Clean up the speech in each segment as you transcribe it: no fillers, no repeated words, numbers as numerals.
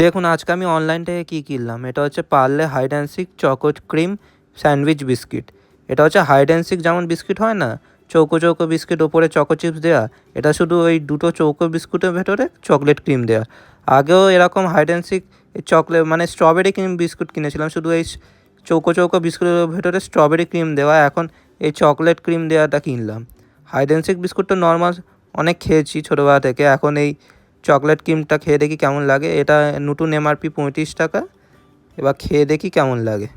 দেখুন আজকে আমি অনলাইন থেকে কী কিনলাম। এটা হচ্ছে Parle hide and seek choco cream sandwich biscuit. এটা হচ্ছে হাইড অ্যান্ড সিক যেমন বিস্কিট হয় না, চৌকো চৌকো বিস্কিট ওপরে চকো চিপস দেওয়া। এটা শুধু ওই দুটো চৌকো বিস্কুটের ভেতরে চকলেট ক্রিম দেওয়া। আগেও এরকম হাইড অ্যান্ড সিক চকলেট মানে স্ট্রবেরি ক্রিম বিস্কুট কিনেছিলাম, শুধু এই চৌকো চৌকো বিস্কুটের ভেতরে স্ট্রবেরি ক্রিম দেওয়া। এখন এই চকলেট ক্রিম দেওয়াটা কিনলাম। হাইড অ্যান্ড সিক বিস্কুট তো নর্মাল অনেক খেয়েছি ছোটোবেলা থেকে, এখন এই চকলেট ক্রিমটা খেয়ে দেখি কেমন লাগে। এটা নতুন এমআরপি 35 টাকা। এবার খেয়ে দেখি কেমন লাগে।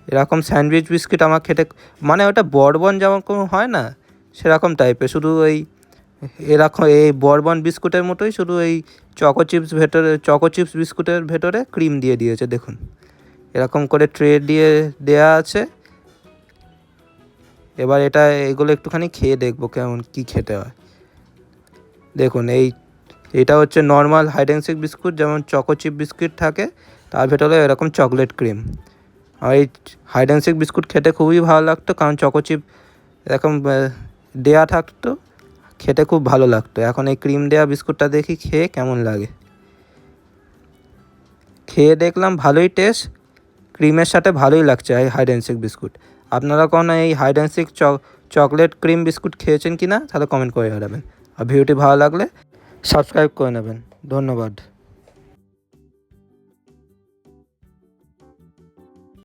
এরকম স্যান্ডউইচ বিস্কিট আমার খেতে মানে ওটা বরবন যেমন হয় না সেরকম টাইপের, শুধু ওই এরকম এই বরবন বিস্কুটের মতোই, শুধু এই চকো চিপস বিস্কুটের ভেতরে ক্রিম দিয়ে দিয়েছে। দেখুন এরকম করে ট্রে দিয়ে দেয়া আছে। এবার এগুলো একটুখানি খেয়ে দেখবো কেমন কী খেতে হয়। দেখুন এটা হচ্ছে normal hide and seek biscuit, যেমন চকো চিপ বিস্কিট থাকে, তার ভেতরে এরকম চকলেট ক্রিম। আর এই হাইড অ্যান্ড সিক বিস্কুট খেতে খুবই ভালো লাগতো, কারণ চকো চিপ এরকম দেয়া থাকতো, খেতে খুব ভালো লাগতো। এখন এই ক্রিম দেয়া বিস্কুটটা দেখি খেয়ে কেমন লাগে। খেয়ে দেখলাম ভালোই টেস্ট, ক্রিমের সাথে ভালোই লাগছে এই হাইড অ্যান্ড সিক বিস্কুট। আপনারা কখনো এই hide and seek chocolate cream biscuit খেয়েছেন কি না তাহলে কমেন্ট করে জানাবেন। আর ভিডিওটি ভালো লাগলে সাবস্ক্রাইব করে নেবেন। ধন্যবাদ।